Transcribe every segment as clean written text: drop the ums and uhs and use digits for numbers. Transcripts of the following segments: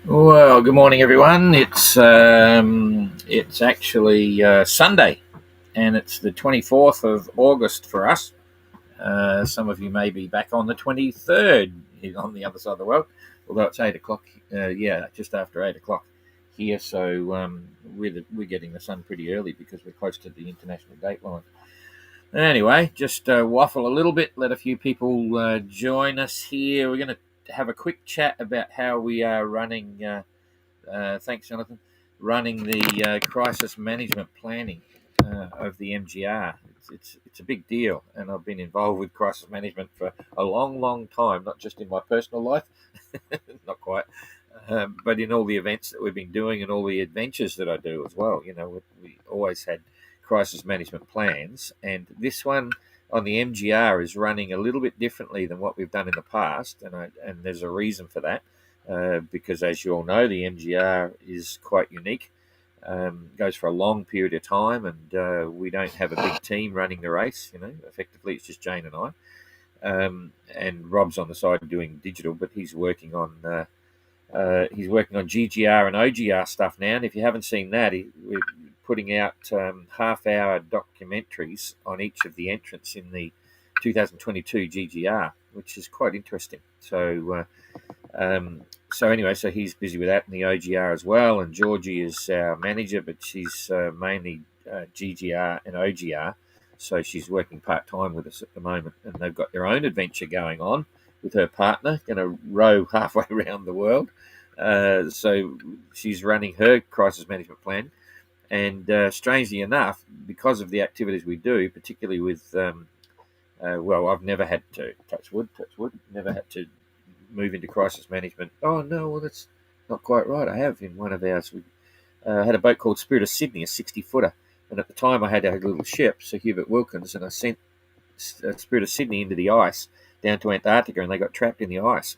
Well, good morning, everyone. It's actually Sunday, and it's the 24th of August for us. Some of you may be back on the 23rd on the other side of the world, although it's 8 o'clock. Just after 8 o'clock here. So we're getting the sun pretty early because we're close to the international date line. Anyway, just waffle a little bit, let a few people join us here. We're going to have a quick chat about how we are running. Thanks, Jonathan. Running the crisis management planning of the MGR. It's a big deal, and I've been involved with crisis management for a long, long time. Not just in my personal life, not quite, but in all the events that we've been doing and all the adventures that I do as well. You know, we always had crisis management plans, and this one on the MGR is running a little bit differently than what we've done in the past, and there's a reason for that. Because, as you all know, the MGR is quite unique. Goes for a long period of time, and we don't have a big team running the race. You know, effectively, it's just Jane and I. And Rob's on the side doing digital, but he's working on GGR and OGR stuff now. And if you haven't seen that, we're putting out half-hour documentaries on each of the entrants in the 2022 GGR, which is quite interesting. So anyway, so he's busy with that and the OGR as well. And Georgie is our manager, but she's mainly GGR and OGR. So she's working part-time with us at the moment. And they've got their own adventure going on with her partner, going to row halfway around the world. So she's running her crisis management plan. And strangely enough, because of the activities we do, particularly with, I've never had to, touch wood, never had to move into crisis management. Oh no, well that's not quite right. I have in one of ours. We had a boat called Spirit of Sydney, a 60-footer, and at the time I had a little ship, Sir Hubert Wilkins, and I sent Spirit of Sydney into the ice down to Antarctica, and they got trapped in the ice.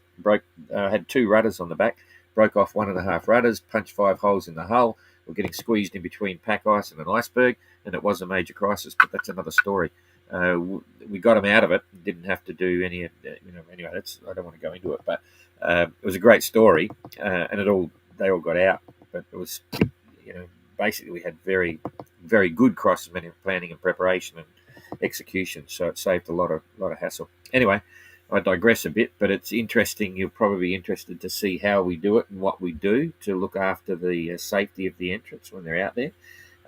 Had two rudders on the back, broke off 1.5 rudders, punched 5 holes in the hull. We're getting squeezed in between pack ice and an iceberg, and it was a major crisis. But that's another story. We got them out of it. Didn't have to do any, anyway. I don't want to go into it, but it was a great story, and they all got out. But it was, basically we had very, very good crisis management planning and preparation and execution, so it saved a lot of hassle. Anyway, I digress a bit, but it's interesting. You're probably interested to see how we do it and what we do to look after the safety of the entrants when they're out there.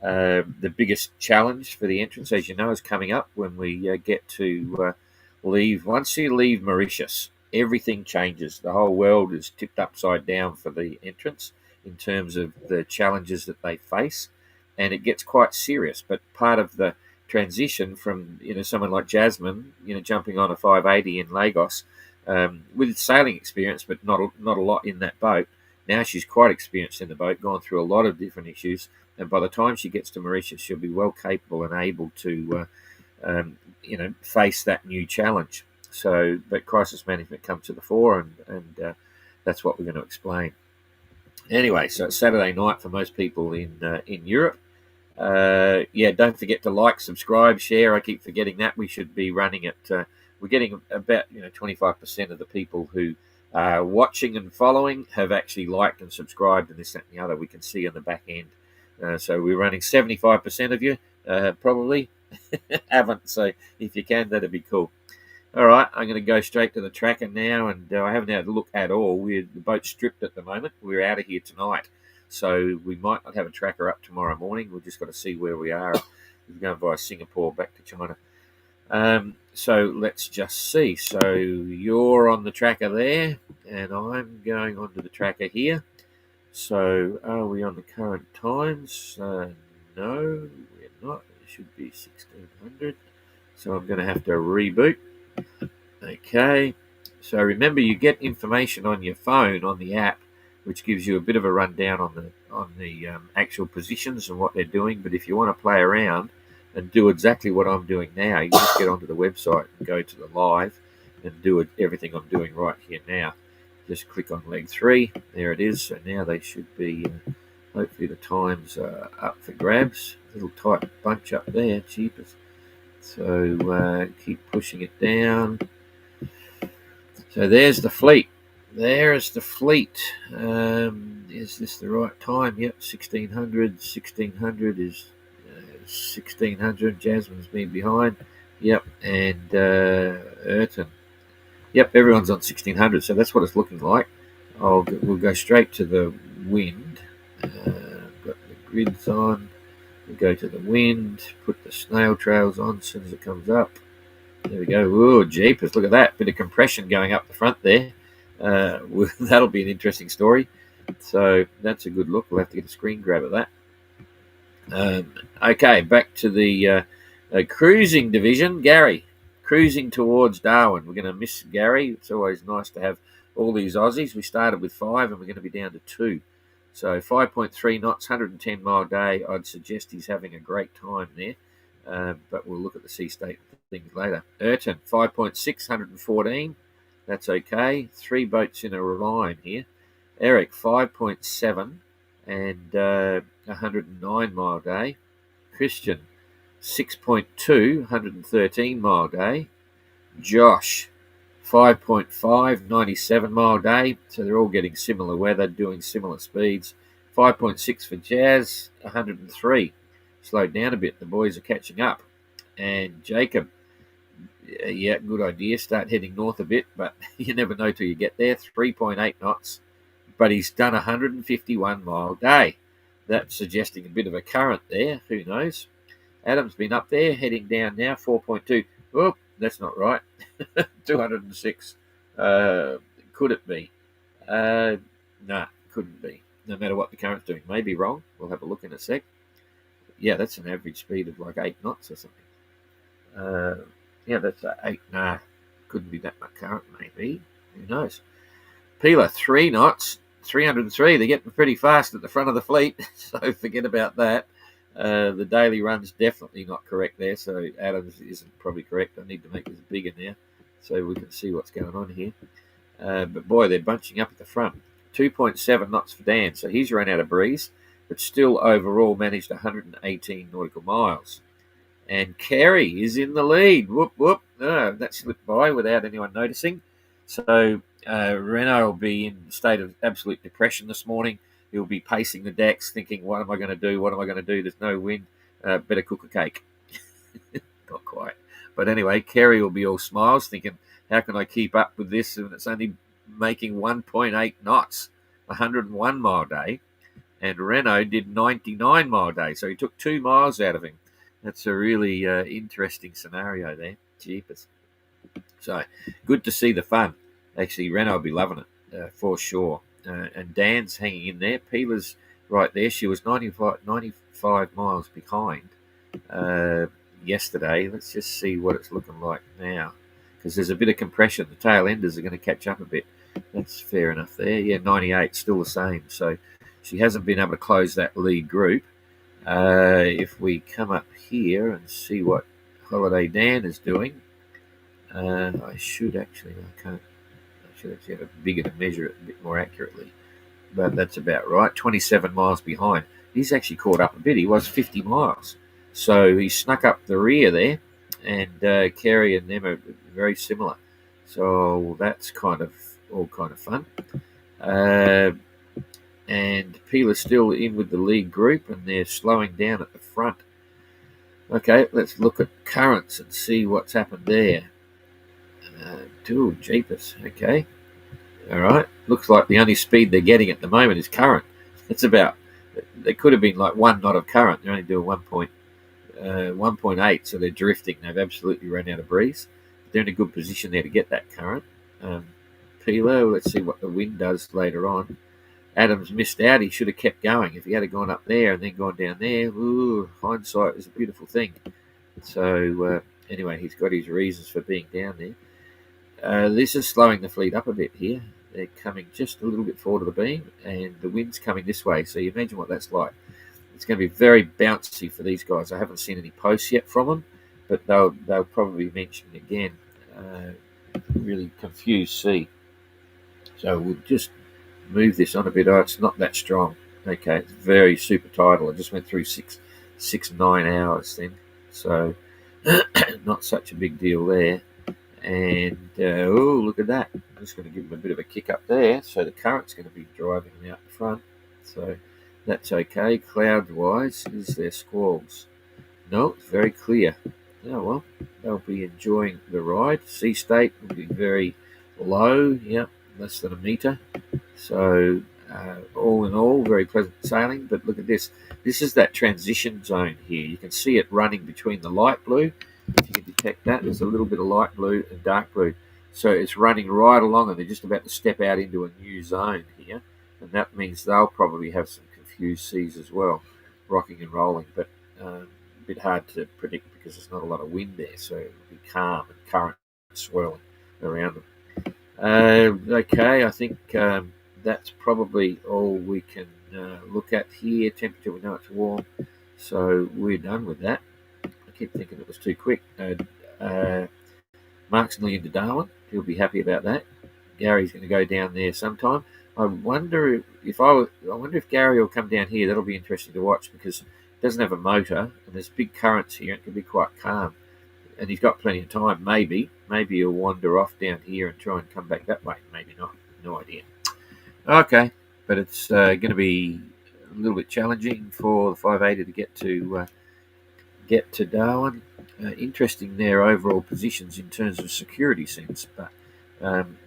The biggest challenge for the entrants, as you know, is coming up when we get to leave. Once you leave Mauritius, everything changes. The whole world is tipped upside down for the entrants in terms of the challenges that they face, and it gets quite serious. But part of the transition from someone like Jasmine, jumping on a 580 in Lagos with sailing experience, but not a lot in that boat. Now she's quite experienced in the boat, gone through a lot of different issues. And by the time she gets to Mauritius, she'll be well capable and able to, face that new challenge. So, but crisis management comes to the fore, and that's what we're going to explain. Anyway, so it's Saturday night for most people in Europe. Don't forget to like, subscribe, share. I keep forgetting that. We should be running at. We're getting about 25% of the people who are watching and following have actually liked and subscribed, and this, that, and the other. We can see on the back end. So we're running 75% of you probably haven't. So if you can, that'd be cool. All right, I'm going to go straight to the tracker now, and I haven't had a look at all. The boat's stripped at the moment. We're out of here tonight, so we might not have a tracker up tomorrow morning. We've just got to see where we are. We're going via Singapore back to China. So let's just see. So you're on the tracker there, and I'm going onto the tracker here. So are we on the current times? No, we're not. It should be 1600. So I'm going to have to reboot. Okay. So remember, you get information on your phone on the app, which gives you a bit of a rundown on the actual positions and what they're doing. But if you want to play around, and do exactly what I'm doing now. You just get onto the website and go to the live and do everything I'm doing right here now. Just click on leg 3. There it is. So now they should be, hopefully the times are up for grabs. Little tight bunch up there, cheapest. So keep pushing it down. So there's the fleet. There's the fleet. Is this the right time? Yep, 1600. 1600 is 1600. Jasmine's been behind. Yep, and Urton. Yep, everyone's on 1600. So that's what it's looking like. We'll go straight to the wind. Got the grids on. We'll go to the wind. Put the snail trails on as soon as it comes up. There we go. Ooh, jeepers, look at that. Bit of compression going up the front there. That'll be an interesting story. So that's a good look. We'll have to get a screen grab of that. Okay, back to the cruising division. Gary, cruising towards Darwin. We're going to miss Gary. It's always nice to have all these Aussies. We started with 5 and we're going to be down to 2. So 5.3 knots, 110 mile day. I'd suggest he's having a great time there. But we'll look at the sea state things later. Urton, 5.6, 114. That's okay. 3 boats in a line here. Eric, 5.7 and 109 mile day. Christian, 6.2, 113 mile day. Josh, 5.5, 97 mile day. So they're all getting similar weather, doing similar speeds. 5.6 for Jazz, 103. Slowed down a bit. The boys are catching up. And Jacob, yeah, good idea. Start heading north a bit, but you never know till you get there. 3.8 knots. But he's done a 151 mile day. That's suggesting a bit of a current there. Who knows? Adam's been up there, heading down now. 4.2. Oh, that's not right. 206. Could it be? Nah, couldn't be. No matter what the current's doing. Maybe wrong. We'll have a look in a sec. Yeah, that's an average speed of like 8 knots or something. Yeah, that's 8. Nah, couldn't be that much current, maybe. Who knows? Peeler, 3 knots, 303. They're getting pretty fast at the front of the fleet, so forget about that. The daily run's definitely not correct there, so Adams isn't probably correct. I need to make this bigger now so we can see what's going on here. But boy, they're bunching up at the front. 2.7 knots for Dan, so he's run out of breeze, but still overall managed 118 nautical miles. And Kerry is in the lead. Whoop, whoop. That slipped by without anyone noticing. So Renault will be in a state of absolute depression this morning. He'll be pacing the decks thinking, what am I going to do? What am I going to do? There's no wind. Better cook a cake. Not quite. But anyway, Kerry will be all smiles thinking, how can I keep up with this? And it's only making 1.8 knots, 101 mile day. And Renault did 99 mile day. So he took 2 miles out of him. That's a really interesting scenario there. Jeepers. So good to see the fun. Actually, Renault will be loving it for sure. And Dan's hanging in there. Peeler's right there. She was 95 miles behind yesterday. Let's just see what it's looking like now. Because there's a bit of compression. The tail enders are going to catch up a bit. That's fair enough there. Yeah, 98, still the same. So she hasn't been able to close that lead group. If we come up here and see what Holiday Dan is doing, I should actually, I can't, I should actually have a bigger to measure it a bit more accurately, but that's about right. 27 miles behind. He's actually caught up a bit. He was 50 miles. So he snuck up the rear there, and Kerry and them are very similar. So that's all kind of fun. And Peeler's still in with the lead group, and they're slowing down at the front. Okay, let's look at currents and see what's happened there. Jeepers. Okay. All right. Looks like the only speed they're getting at the moment is current. It's about, there could have been like 1 knot of current. They're only doing 1.8, so they're drifting. They've absolutely run out of breeze. They're in a good position there to get that current. Peeler, let's see what the wind does later on. Adams missed out. He should have kept going. If he had gone up there and then gone down there, ooh, hindsight is a beautiful thing. So anyway, he's got his reasons for being down there. This is slowing the fleet up a bit here. They're coming just a little bit forward of the beam, and the wind's coming this way. So you imagine what that's like. it's going to be very bouncy for these guys. I haven't seen any posts yet from them, but they'll probably mention it again. Really confused C. So we'll just move this on a bit. Oh, it's not that strong. Okay, it's very super tidal. I just went through 9 hours then, so not such a big deal there. And oh, look at that! I'm just going to give them a bit of a kick up there, so the current's going to be driving them out the front. So that's okay. Cloud-wise, is there squalls? No, it's very clear. Oh well, they'll be enjoying the ride. Sea state will be very low. Yep, less than a metre. So all in all, very pleasant sailing. But look at this. This is that transition zone here. You can see it running between the light blue. If you can detect that, there's a little bit of light blue and dark blue. So it's running right along, and they're just about to step out into a new zone here. And that means they'll probably have some confused seas as well, rocking and rolling. But a bit hard to predict because there's not a lot of wind there. So it'll be calm and current swirling around them. Okay, I think that's probably all we can look at here. Temperature, we know it's warm, so we're done with that. I keep thinking it was too quick. Mark's nearly into Darwin. He'll be happy about that. Gary's going to go down there sometime. I wonder if Gary will come down here. That'll be interesting to watch because it doesn't have a motor and there's big currents here. It can be quite calm, and he's got plenty of time. Maybe he'll wander off down here and try and come back that way. Maybe not. No idea. Okay, but it's going to be a little bit challenging for the 580 to get to Darwin. Interesting their overall positions in terms of security sense, but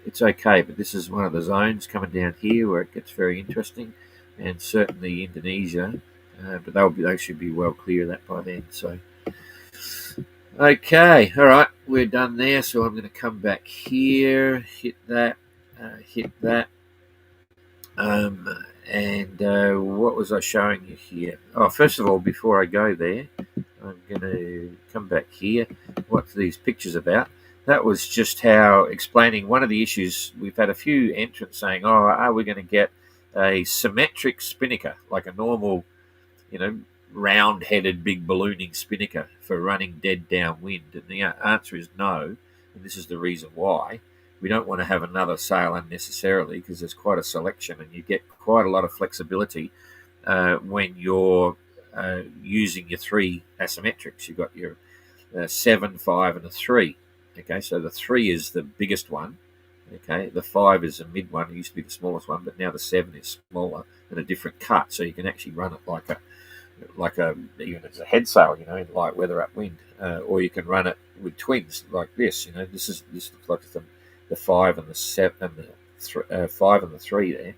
it's okay. But this is one of the zones coming down here where it gets very interesting, and certainly Indonesia. But they should be well clear of that by then. So. Okay, all right, we're done there. So I'm going to come back here, hit that. What was I showing you here? Oh, first of all, before I go there, I'm going to come back here. What's these pictures about? That was just how explaining one of the issues. We've had a few entrants saying, "Oh, are we going to get a symmetric spinnaker like a normal, round-headed, big ballooning spinnaker for running dead downwind?" And the answer is no, and this is the reason why. We don't want to have another sail unnecessarily because there's quite a selection and you get quite a lot of flexibility when you're using your three asymmetrics. You've got your 7, 5 and a 3. Okay, so the 3 is the biggest one. Okay, the 5 is a mid one. It used to be the smallest one, but now the 7 is smaller and a different cut. So you can actually run it even as a head sail, in light weather upwind, or you can run it with twins like this. This looks like the 5 and the 7 and the 5 and the 3 there.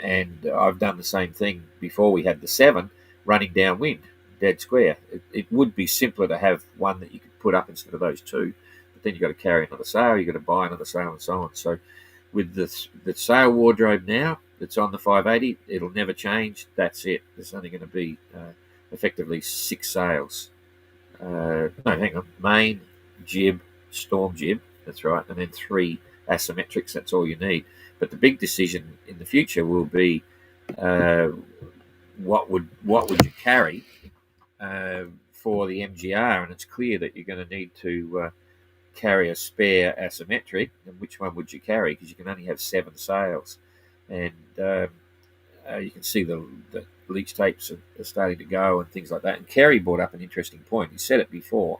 And I've done the same thing before. We had the 7 running downwind, dead square. It would be simpler to have one that you could put up instead of those two, but then you've got to carry another sail, you've got to buy another sail, and so on. So with the sail wardrobe now that's on the 580, it'll never change. That's it. There's only going to be effectively 6 sails. No, hang on. Main, jib, storm jib. That's right, and then 3 asymmetrics. That's all you need. But the big decision in the future will be what would you carry for the MGR, and it's clear that you're going to need to carry a spare asymmetric. And which one would you carry? Because you can only have 7 sails, and you can see the leech tapes are starting to go and things like that. And Kerry brought up an interesting point. He said it before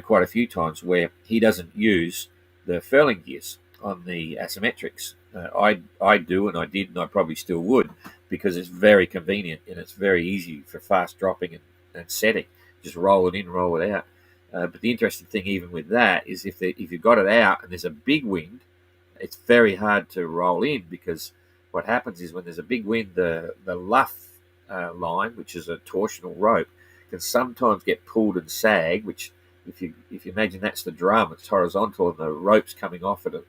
quite a few times where he doesn't use the furling gears on the asymmetrics. I do, and I did, and I probably still would, because it's very convenient and it's very easy for fast dropping and setting. Just roll it in, roll it out. But the interesting thing, even with that, is if you've got it out and there's a big wind, it's very hard to roll in, because what happens is when there's a big wind, the luff line, which is a torsional rope, can sometimes get pulled and sag, which if you imagine that's the drum, it's horizontal and the rope's coming off at a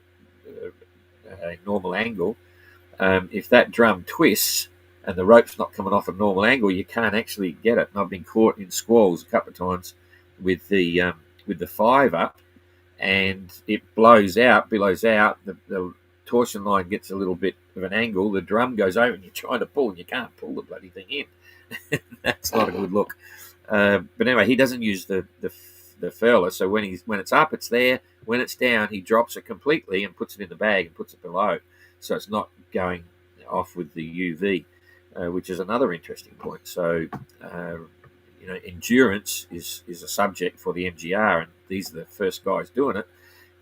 normal angle. If that drum twists and the rope's not coming off at a normal angle, you can't actually get it. And I've been caught in squalls a couple of times with the 5 up, and it billows out. The torsion line gets a little bit of an angle. The drum goes over, and you're trying to pull, and you can't pull the bloody thing in. That's not a good look. But anyway, he doesn't use the furler. So when it's up, it's there. When it's down, he drops it completely and puts it in the bag and puts it below, so it's not going off with the UV, which is another interesting point. So endurance is a subject for the MGR, and these are the first guys doing it.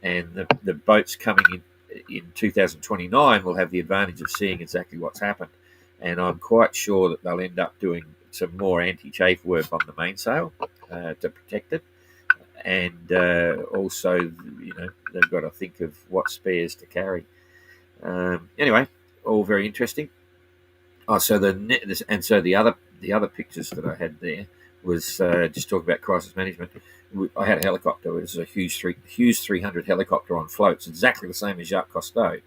And the boats coming in 2029 will have the advantage of seeing exactly what's happened. And I'm quite sure that they'll end up doing some more anti-chafe work on the mainsail to protect it. And also, they've got to think of what spares to carry. Anyway, all very interesting. Oh, so the other pictures that I had there was just talking about crisis management. I had a helicopter. It was a Hughes 300 helicopter on floats, exactly the same as Jacques Cousteau.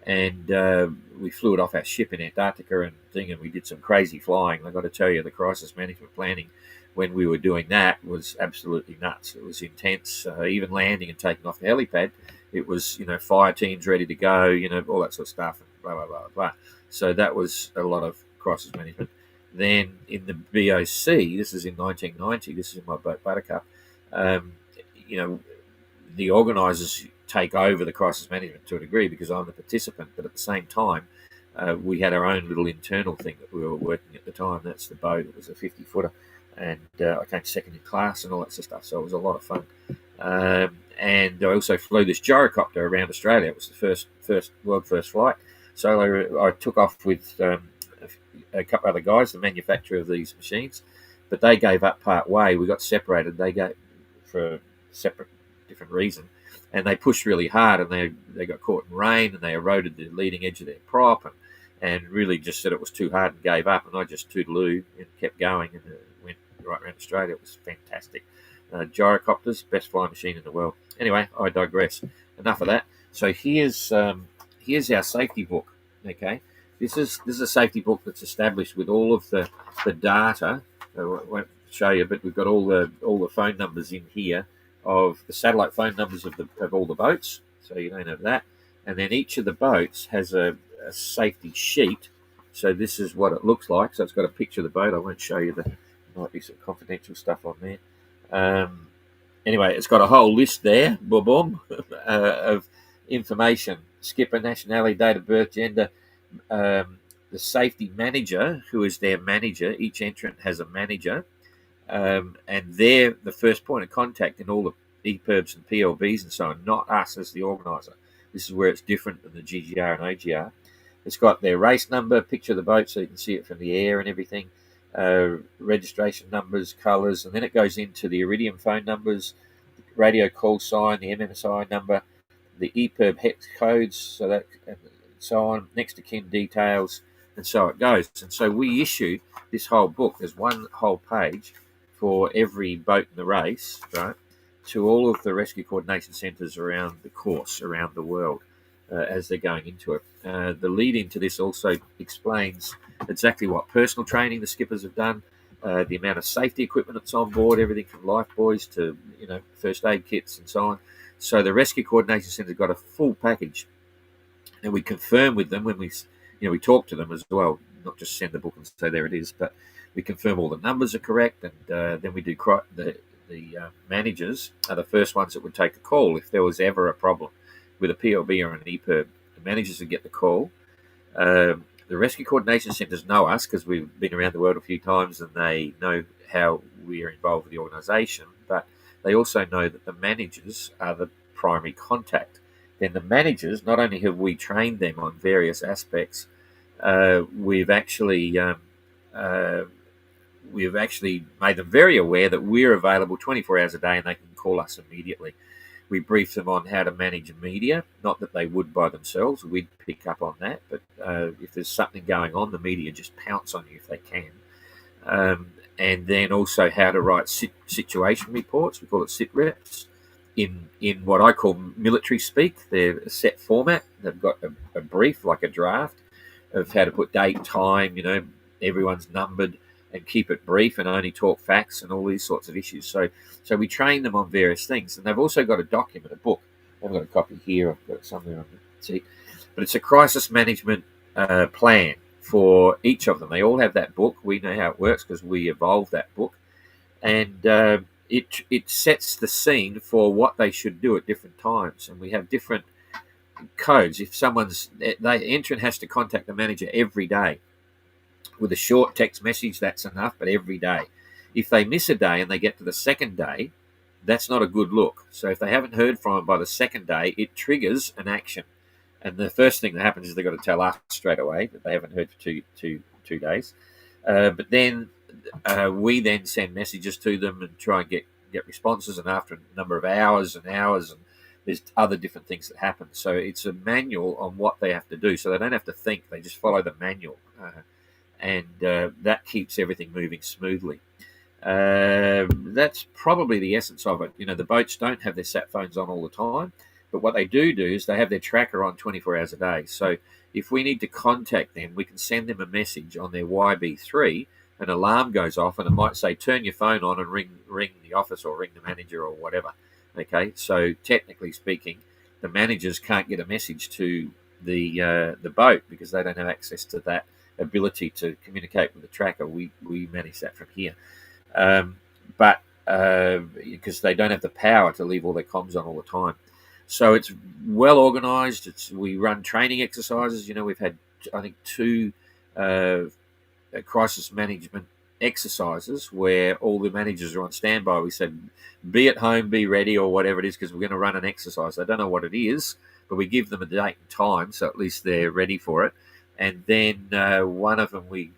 And we flew it off our ship in Antarctica and we did some crazy flying. I've got to tell you, the crisis management planning when we were doing that was absolutely nuts. It was intense. Even landing and taking off the helipad, it was, fire teams ready to go, all that sort of stuff, and blah, blah, blah, blah. So that was a lot of crisis management. Then in the BOC, this is in 1990, this is in my boat Buttercup, the organisers take over the crisis management to a degree because I'm the participant, but at the same time, we had our own little internal thing that we were working at the time. That's the boat. It was a 50-footer, and I came second in class and all that sort of stuff, so it was a lot of fun. And I also flew this gyrocopter around Australia. It was the world first flight. So I took off with a couple of other guys, the manufacturer of these machines, but they gave up part way. We got separated. They gave for a separate, different reason, and they pushed really hard, and they got caught in rain, and they eroded the leading edge of their prop, and really just said it was too hard and gave up. And I just toodaloo and kept going, and went right around Australia. It was fantastic. Gyrocopters, best flying machine in the world. Anyway, I digress. Enough of that. So here's our safety book. Okay, this is a safety book that's established with all of the data. I won't show you, but we've got all the phone numbers in here of the satellite phone numbers of all the boats. So you don't have that, and then each of the boats has a safety sheet. So this is what it looks like. So it's got a picture of the boat. I won't show you there might be some confidential stuff on there. Anyway, it's got a whole list there, of information: skipper, nationality, date of birth, gender, the safety manager, who is their manager. Each entrant has a manager, and they're the first point of contact in all the EPIRBs and PLBs and so on, not us as the organiser. This is where it's different than the GGR and OGR. It's got their race number, picture of the boat so you can see it from the air and everything, registration numbers, colours, and then it goes into the Iridium phone numbers, the radio call sign, the MMSI number, the EPIRB hex codes, so that and so on, next to kin details, and so it goes. And so we issued this whole book. There's one whole page for every boat in the race, right, to all of the rescue coordination centres around the course, around the world, as they're going into it. The lead into this also explains exactly what personal training the skippers have done, the amount of safety equipment that's on board, everything from life buoys to first aid kits and so on. So the rescue coordination centre's got a full package, and we confirm with them when we talk to them as well, not just send the book and say there it is, but we confirm all the numbers are correct, and then we do the managers are the first ones that would take a call if there was ever a problem with a PLB or an EPIRB. The managers would get the call. The rescue coordination centres know us because we've been around the world a few times, and they know how we are involved with the organisation, but they also know that the managers are the primary contact. Then the managers, not only have we trained them on various aspects, we've actually made them very aware that we're available 24 hours a day and they can call us immediately. We brief them on how to manage media, not that they would by themselves. We'd pick up on that, but if there's something going on, the media just pounce on you if they can. And then also how to write situation reports. We call it sit reps in what I call military speak. They're a set format. They've got a brief, like a draft, of how to put date, time, everyone's numbered, and keep it brief and only talk facts and all these sorts of issues. So we train them on various things. And they've also got a document, a book. I've got a copy here. I've got it somewhere on the seat. But it's a crisis management plan for each of them. They all have that book. We know how it works because we evolved that book, and it sets the scene for what they should do at different times. And we have different codes. If the entrant has to contact the manager every day with a short text message, that's enough, but every day. If they miss a day and they get to the second day, that's not a good look. So if they haven't heard from them by the second day, it triggers an action. And the first thing that happens is they've got to tell us straight away that they haven't heard for two days. But then we then send messages to them and try and get responses. And after a number of hours and hours, and there's other different things that happen. So it's a manual on what they have to do. So they don't have to think; they just follow the manual, and that keeps everything moving smoothly. That's probably the essence of it. The boats don't have their sat phones on all the time, but what they do is they have their tracker on 24 hours a day. So if we need to contact them, we can send them a message on their YB3. An alarm goes off, and it might say, "Turn your phone on and ring the office or ring the manager or whatever." Okay, so technically speaking, the managers can't get a message to the boat because they don't have access to that ability to communicate with the tracker. We manage that from here. But because they don't have the power to leave all their comms on all the time. So it's well organised. We run training exercises. We've had, I think, 2 crisis management exercises where all the managers are on standby. We said, be at home, be ready, or whatever it is, because we're going to run an exercise. They don't know what it is, but we give them a date and time, so at least they're ready for it. And then one of them, we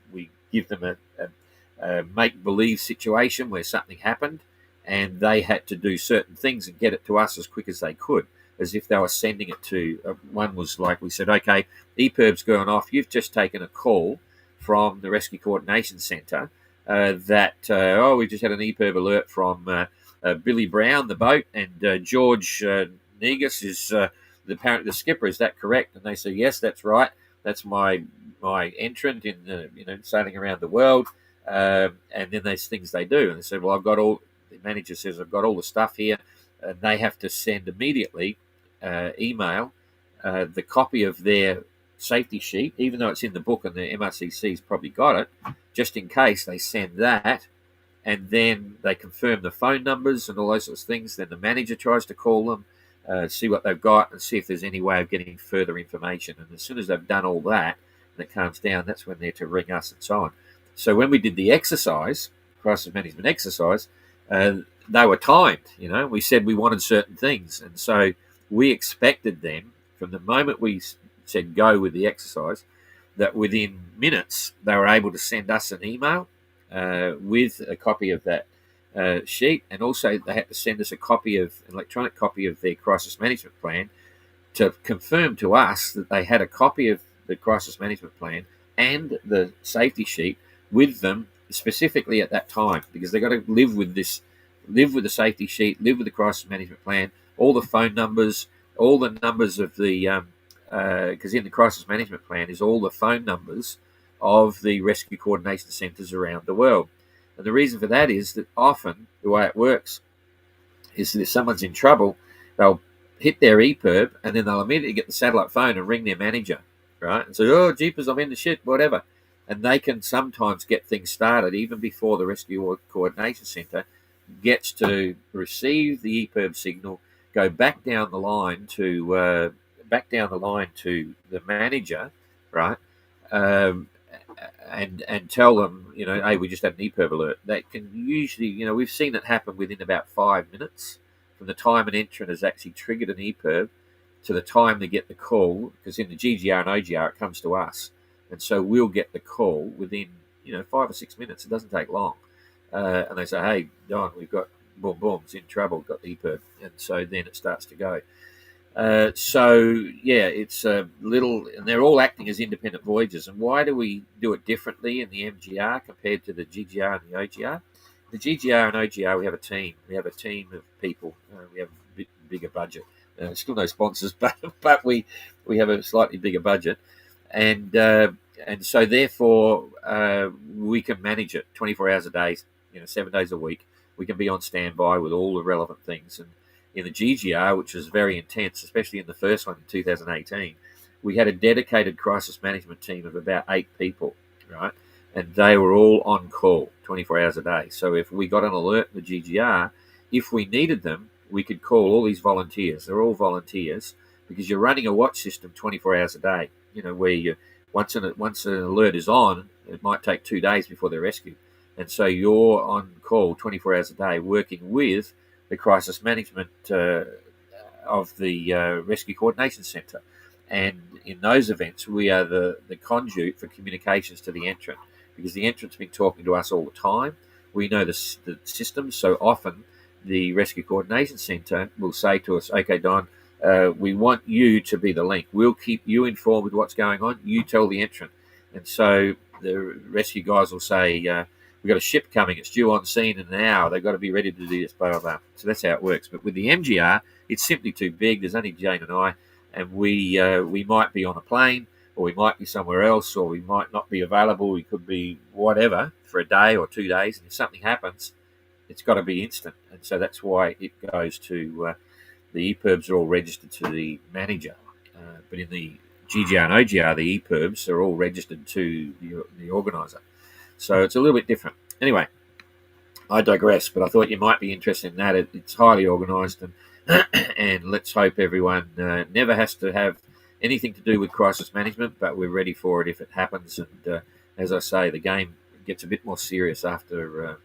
give them a make-believe situation where something happened and they had to do certain things and get it to us as quick as they could, as if they were sending it to one was like, we said, okay, EPIRB's going off. You've just taken a call from the Rescue Coordination Centre we just had an EPIRB alert from Billy Brown, the boat, and George Negus is the skipper. Is that correct? And they say, yes, that's right. That's my entrant in sailing around the world. And then there's things they do. And they said, well, the manager says, I've got all the stuff here. And they have to send immediately email the copy of their safety sheet, even though it's in the book and the MRCC's probably got it, just in case. They send that, and then they confirm the phone numbers and all those sorts of things. Then the manager tries to call them, see what they've got, and see if there's any way of getting further information. And as soon as they've done all that, and it calms down, that's when they're to ring us and so on. So when we did the exercise, crisis management exercise, they were timed. We said we wanted certain things, and so we expected them from the moment we said go with the exercise, that within minutes they were able to send us an email with a copy of that sheet, and also they had to send us an electronic copy of their crisis management plan to confirm to us that they had a copy of the crisis management plan and the safety sheet with them specifically at that time, because they've got to live with the safety sheet, live with the crisis management plan, all the phone numbers, all the numbers of the because in the crisis management plan is all the phone numbers of the rescue coordination centres around the world. And the reason for that is that often the way it works is that if someone's in trouble, they'll hit their EPIRB and then they'll immediately get the satellite phone and ring their manager, right? And say, oh, jeepers, I'm in the shit, whatever. And they can sometimes get things started even before the rescue coordination centre gets to receive the EPIRB signal, go back down the line to the manager, right? And tell them, hey, we just had an EPIRB alert. That can usually, we've seen it happen within about 5 minutes from the time an entrant has actually triggered an EPIRB to the time they get the call, because in the GGR and OGR it comes to us. And so we'll get the call within, 5 or 6 minutes. It doesn't take long. And they say, hey, Don, we've got boom's in trouble, got the EPIRB. And so then it starts to go. It's a little, and they're all acting as independent voyages. And why do we do it differently in the MGR compared to the GGR and the OGR? The GGR and OGR, we have a team. We have a team of people. We have a bit bigger budget. Still no sponsors, but we have a slightly bigger budget, and so therefore we can manage it 24 hours a day, 7 days a week. We can be on standby with all the relevant things. And in the GGR, which was very intense, especially in the first one in 2018, we had a dedicated crisis management team of about 8 people, right? And they were all on call 24 hours a day. So if we got an alert in the GGR, if we needed them, we could call all these volunteers. They're all volunteers because you're running a watch system 24 hours a day. Where you once an alert is on, it might take 2 days before they're rescued, and so you're on call 24 hours a day, working with the crisis management of the Rescue Coordination Centre. And in those events, we are the conduit for communications to the entrant, because the entrant's been talking to us all the time. We know the systems, so often the Rescue Coordination Centre will say to us, "Okay, Don, we want you to be the link. We'll keep you informed with what's going on. You tell the entrant." And so the rescue guys will say, "We've got a ship coming. It's due on scene in an hour. They've got to be ready to do this, blah, blah, blah." So that's how it works. But with the MGR, it's simply too big. There's only Jane and I, and we might be on a plane, or we might be somewhere else, or we might not be available. We could be whatever for a day or 2 days. And if something happens, it's got to be instant. And so that's why it goes to the EPIRBs are all registered to the manager. But in the GGR and OGR, the EPIRBs are all registered to the organiser. So it's a little bit different. Anyway, I digress, but I thought you might be interested in that. It's highly organised, and let's hope everyone never has to have anything to do with crisis management, but we're ready for it if it happens. And as I say, the game gets a bit more serious after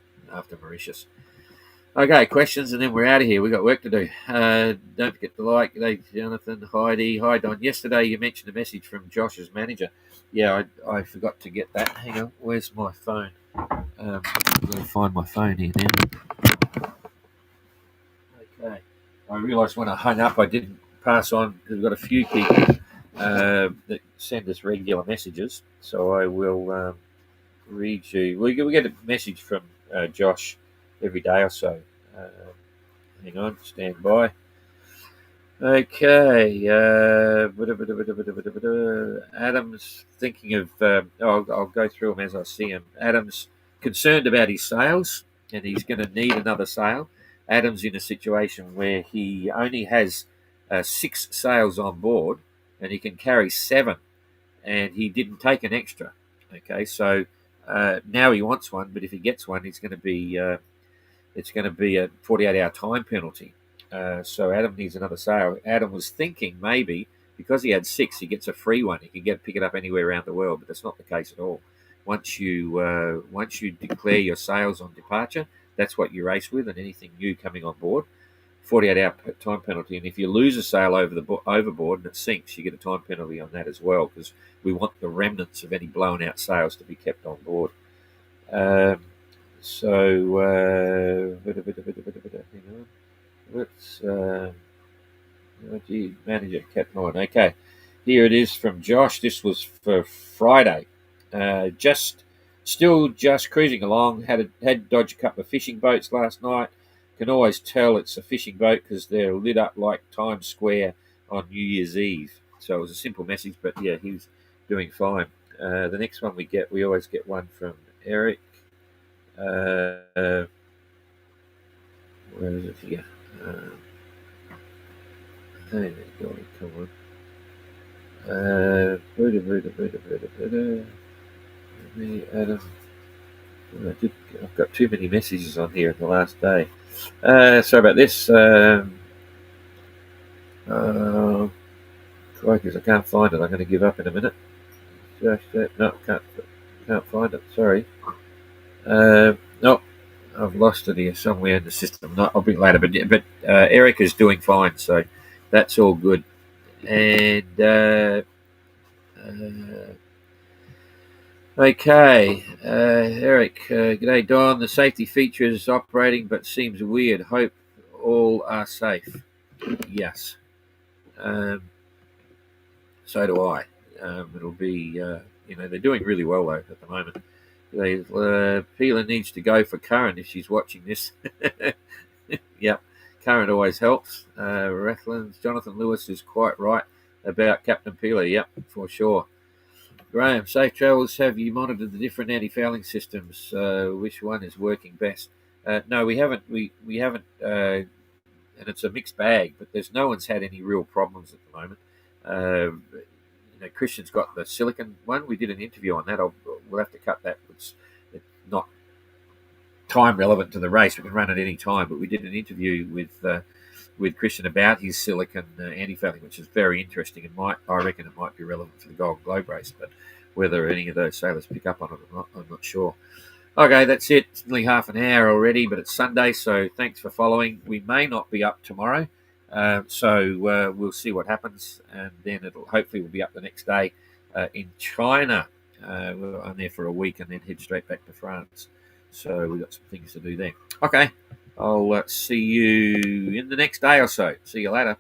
Mauritius. Okay, questions, and then we're out of here. We've got work to do. Don't forget to like. Hey, Jonathan, Heidi. Hi, Don. Yesterday you mentioned a message from Josh's manager. Yeah, I forgot to get that. Hang on. Where's my phone? I've got to find my phone here now. Okay. I realised when I hung up I didn't pass on, because we've got a few people that send us regular messages. So I will read you. We get a message from Josh every day or so. Hang on, stand by. Okay. Adam's thinking of. I'll go through them as I see them. Adam's concerned about his sales, and he's going to need another sale. Adam's in a situation where he only has 6 sales on board, and he can carry 7, and he didn't take an extra. Okay, so now he wants one, but if he gets one, it's going to be a 48-hour time penalty. So Adam needs another sale. Adam was thinking maybe because he had 6, he gets a free one. He can pick it up anywhere around the world, but that's not the case at all. Once you declare your sales on departure, that's what you race with, and anything new coming on board, 48-hour time penalty. And if you lose a sale overboard and it sinks, you get a time penalty on that as well, because we want the remnants of any blown out sales to be kept on board. So hang on. Let's manager kept on. Okay, here it is from Josh. This was for Friday. Just cruising along. Had to dodge a couple of fishing boats last night. Can always tell it's a fishing boat because they're lit up like Times Square on New Year's Eve. So it was a simple message, but yeah, he was doing fine. The next one we always get one from Eric. Where is it here? Hey, come on. Adam. I've got too many messages on here in the last day. Sorry about this. Crikey, I can't find it. I'm going to give up in a minute. No, can't find it. Sorry. No, I've lost it here somewhere in the system. No, I'll bring it later. But Eric is doing fine, so that's all good. And okay, Eric. G'day, Don. The safety feature is operating, but seems weird. Hope all are safe. Yes. So do I. It'll be. They're doing really well though at the moment. Pila needs to go for Curran if she's watching this. Yep, Curran always helps. Rathlan's Jonathan Lewis is quite right about Captain Pila. Yep, for sure. Graham, safe travels. Have you monitored the different anti-fouling systems? Which one is working best? No, we haven't. We haven't, and it's a mixed bag. But no one's had any real problems at the moment. Christian's got the silicon one. We did an interview on that. We'll have to cut that. It's not time relevant to the race. We can run it any time, but we did an interview with Christian about his silicon anti-fouling, which is very interesting, and I reckon it might be relevant for the Golden Globe race. But whether any of those sailors pick up on it or not, I'm not sure. Okay, that's it. It's nearly half an hour already, but it's Sunday, so thanks for following. We may not be up tomorrow, so we'll see what happens, and then hopefully we'll be up the next day in China. I'm there for a week and then head straight back to France. So we've got some things to do there. Okay, I'll see you in the next day or so. See you later.